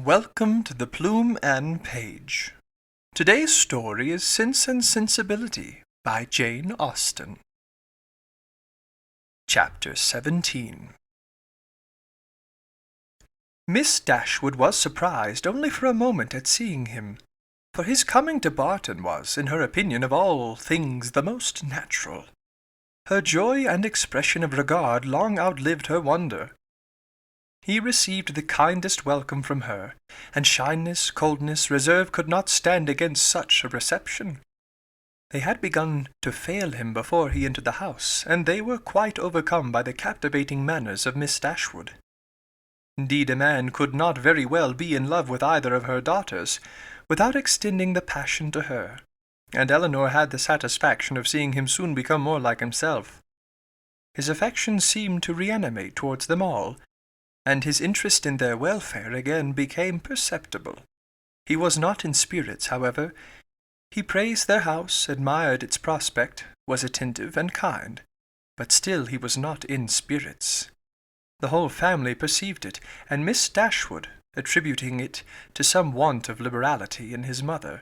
Welcome to the Plume and Page. Today's story is Sense and Sensibility by Jane Austen. Chapter 17. Miss Dashwood was surprised only for a moment at seeing him, for his coming to Barton was, in her opinion, of all things the most natural. Her joy and expression of regard long outlived her wonder. He received the kindest welcome from her, and shyness, coldness, reserve could not stand against such a reception. They had begun to fail him before he entered the house, and they were quite overcome by the captivating manners of Miss Dashwood. Indeed, a man could not very well be in love with either of her daughters, without extending the passion to her, and Elinor had the satisfaction of seeing him soon become more like himself. His affection seemed to reanimate towards them all, and his interest in their welfare again became perceptible. He was not in spirits, however. He praised their house, admired its prospect, was attentive and kind, but still he was not in spirits. The whole family perceived it, and Miss Dashwood, attributing it to some want of liberality in his mother,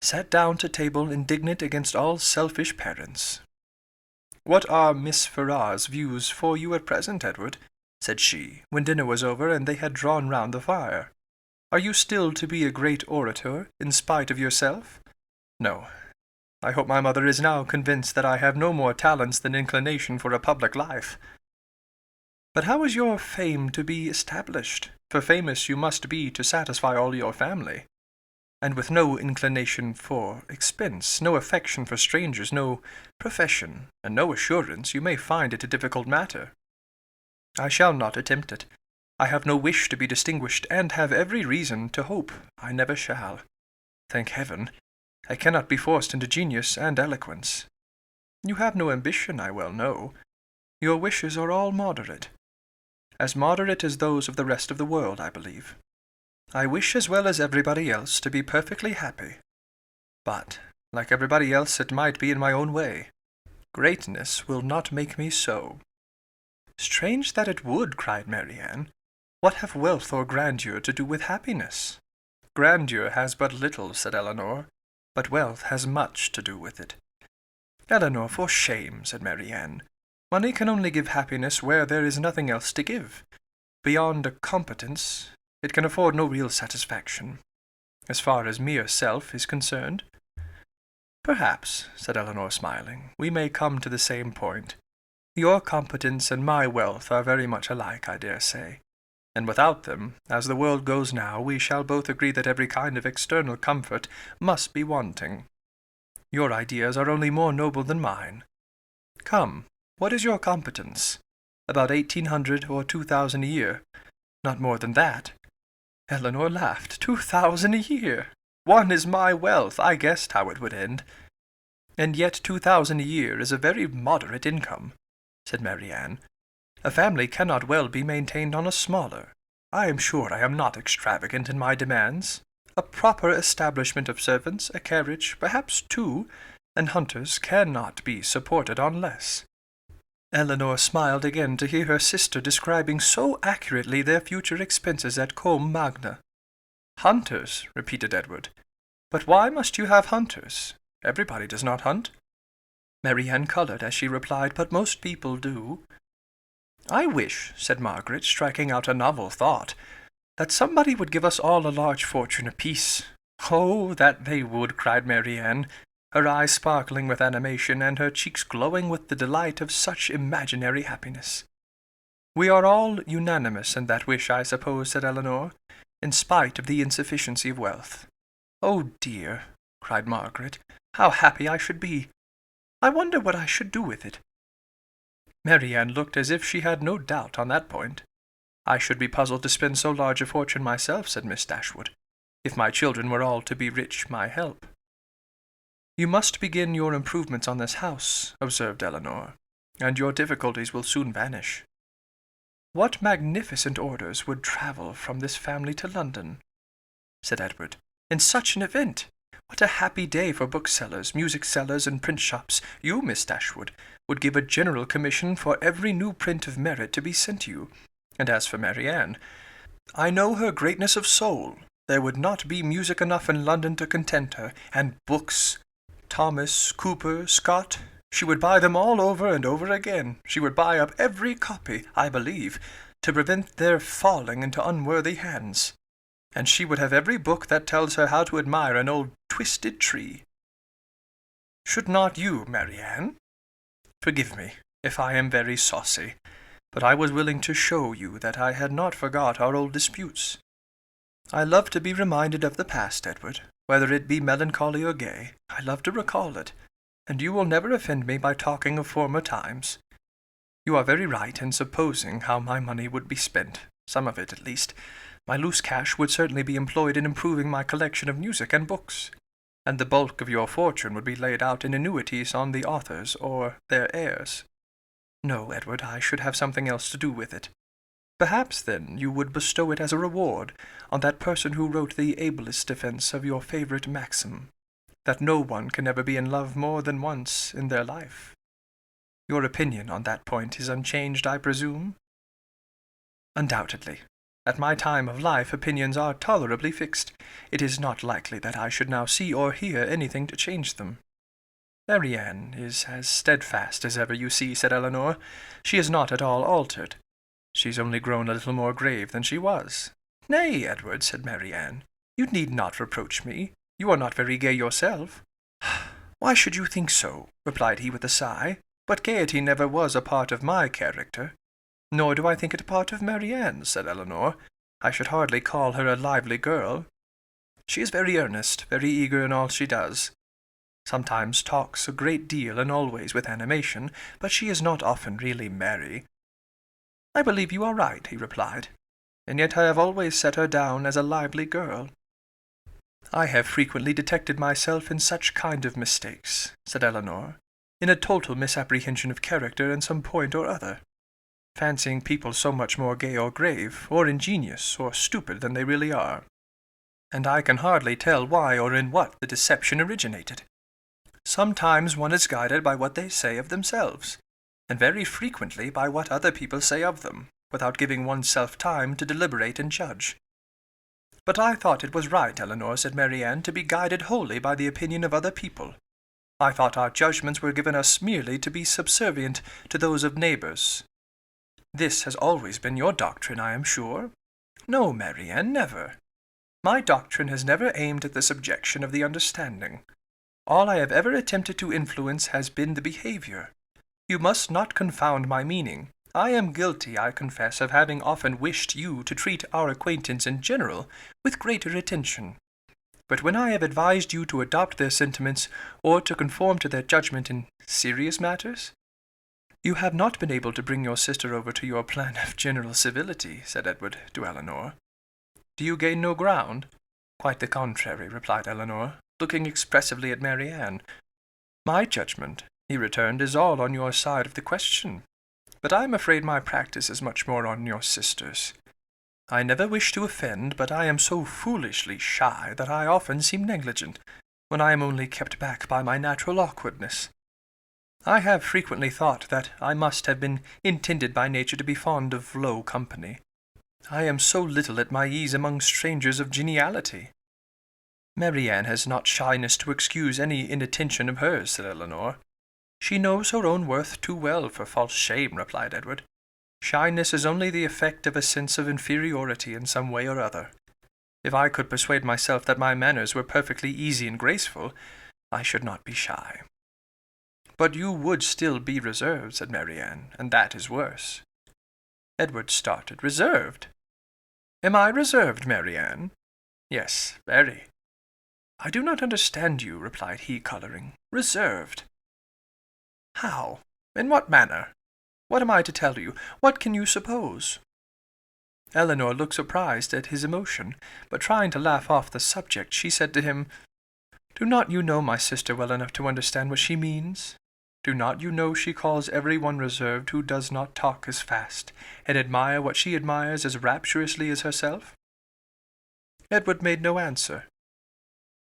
sat down to table indignant against all selfish parents. "What are Miss Ferrars's views for you at present, Edward?" said she, when dinner was over and they had drawn round the fire. "Are you still to be a great orator, in spite of yourself?" "No. I hope my mother is now convinced that I have no more talents than inclination for a public life." "But how is your fame to be established? For famous you must be to satisfy all your family. And with no inclination for expense, no affection for strangers, no profession, and no assurance, you may find it a difficult matter." "I shall not attempt it. I have no wish to be distinguished, and have every reason to hope I never shall. Thank heaven, I cannot be forced into genius and eloquence. You have no ambition, I well know. Your wishes are all moderate. As moderate as those of the rest of the world, I believe. I wish, as well as everybody else, to be perfectly happy. But, like everybody else, it might be in my own way. Greatness will not make me so." "Strange that it would," cried Marianne. "What have wealth or grandeur to do with happiness?" "Grandeur has but little," said Elinor, "but wealth has much to do with it." "Elinor, for shame," said Marianne. "Money can only give happiness where there is nothing else to give. Beyond a competence, it can afford no real satisfaction, as far as mere self is concerned." "Perhaps," said Elinor, smiling, "we may come to the same point. Your competence and my wealth are very much alike, I dare say, and without them, as the world goes now, we shall both agree that every kind of external comfort must be wanting. Your ideas are only more noble than mine. Come, what is your competence? About 1,800 or 2,000 a year? Not more than that." Elinor laughed. 2,000 a year! One is my wealth. I guessed how it would end. "And yet 2,000 a year is a very moderate income," said Marianne. "A family cannot well be maintained on a smaller. I am sure I am not extravagant in my demands. A proper establishment of servants, a carriage, perhaps 2, and hunters cannot be supported on less." Elinor smiled again to hear her sister describing so accurately their future expenses at Combe Magna. "Hunters," repeated Edward. "But why must you have hunters? Everybody does not hunt." Marianne coloured as she replied, "But most people do." "I wish," said Margaret, striking out a novel thought, "that somebody would give us all a large fortune apiece." "Oh, that they would," cried Marianne, her eyes sparkling with animation, and her cheeks glowing with the delight of such imaginary happiness. "We are all unanimous in that wish, I suppose," said Elinor, "in spite of the insufficiency of wealth." "Oh dear," cried Margaret, "how happy I should be! I wonder what I should do with it." Marianne looked as if she had no doubt on that point. "I should be puzzled to spend so large a fortune myself," said Miss Dashwood, "if my children were all to be rich my help." "You must begin your improvements on this house," observed Elinor, "and your difficulties will soon vanish." "What magnificent orders would travel from this family to London," said Edward, "in such an event! What a happy day for booksellers, music sellers, and print shops! You, Miss Dashwood, would give a general commission for every new print of merit to be sent you. And as for Marianne, I know her greatness of soul. There would not be music enough in London to content her, and books. Thomas, Cooper, Scott. She would buy them all over and over again. She would buy up every copy, I believe, to prevent their falling into unworthy hands. And she would have every book that tells her how to admire an old twisted tree. Should not you, Marianne? Forgive me, if I am very saucy, but I was willing to show you that I had not forgot our old disputes. I love to be reminded of the past, Edward, whether it be melancholy or gay. I love to recall it, and you will never offend me by talking of former times. You are very right in supposing how my money would be spent, some of it at least. My loose cash would certainly be employed in improving my collection of music and books, and the bulk of your fortune would be laid out in annuities on the authors or their heirs. No, Edward, I should have something else to do with it. Perhaps, then, you would bestow it as a reward on that person who wrote the ablest defence of your favourite maxim, that no one can ever be in love more than once in their life. Your opinion on that point is unchanged, I presume? Undoubtedly. At my time of life opinions are tolerably fixed. It is not likely that I should now see or hear anything to change them. Marianne is as steadfast as ever, you see, said Eleanor. She is not at all altered. She's only grown a little more grave than she was. Nay, Edward, said Marianne, you need not reproach me. You are not very gay yourself. Why should you think so? Replied he with a sigh. But gaiety never was a part of my character. Nor do I think it a part of Marianne's, said Eleanor. I should hardly call her a lively girl. She is very earnest, very eager in all she does. Sometimes talks a great deal and always with animation, but she is not often really merry. I believe you are right, he replied, and yet I have always set her down as a lively girl. I have frequently detected myself in such kind of mistakes, said Eleanor, in a total misapprehension of character in some point or other, fancying people so much more gay or grave, or ingenious, or stupid than they really are. And I can hardly tell why or in what the deception originated. Sometimes one is guided by what they say of themselves, and very frequently by what other people say of them, without giving oneself time to deliberate and judge. But I thought it was right, Eleanor, said Marianne, to be guided wholly by the opinion of other people. I thought our judgments were given us merely to be subservient to those of neighbours. This has always been your doctrine, I am sure. No, Marianne, never. My doctrine has never aimed at the subjection of the understanding. All I have ever attempted to influence has been the behaviour. You must not confound my meaning. I am guilty, I confess, of having often wished you to treat our acquaintance in general with greater attention. But when I have advised you to adopt their sentiments, or to conform to their judgment in serious matters, you have not been able to bring your sister over to your plan of general civility, said Edward to Eleanor. Do you gain no ground? Quite the contrary, replied Eleanor, looking expressively at Marianne. My judgment, he returned, is all on your side of the question, but I am afraid my practice is much more on your sister's. I never wish to offend, but I am so foolishly shy that I often seem negligent, when I am only kept back by my natural awkwardness. I have frequently thought that I must have been intended by nature to be fond of low company. I am so little at my ease among strangers of geniality. Marianne has not shyness to excuse any inattention of hers, said Eleanor. She knows her own worth too well for false shame, replied Edward. Shyness is only the effect of a sense of inferiority in some way or other. If I could persuade myself that my manners were perfectly easy and graceful, I should not be shy. But you would still be reserved, said Marianne, and that is worse. Edward started. Reserved? Am I reserved, Marianne? Yes, very. I do not understand you, replied he, colouring. Reserved? How? In what manner? What am I to tell you? What can you suppose? Eleanor looked surprised at his emotion, but trying to laugh off the subject, she said to him, Do not you know my sister well enough to understand what she means? Do not you know she calls every one reserved who does not talk as fast, and admire what she admires as rapturously as herself? Edward made no answer.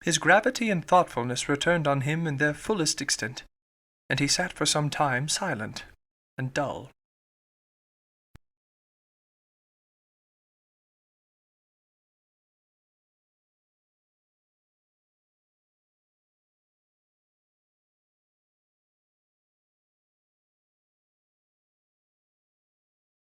His gravity and thoughtfulness returned on him in their fullest extent, and he sat for some time silent and dull.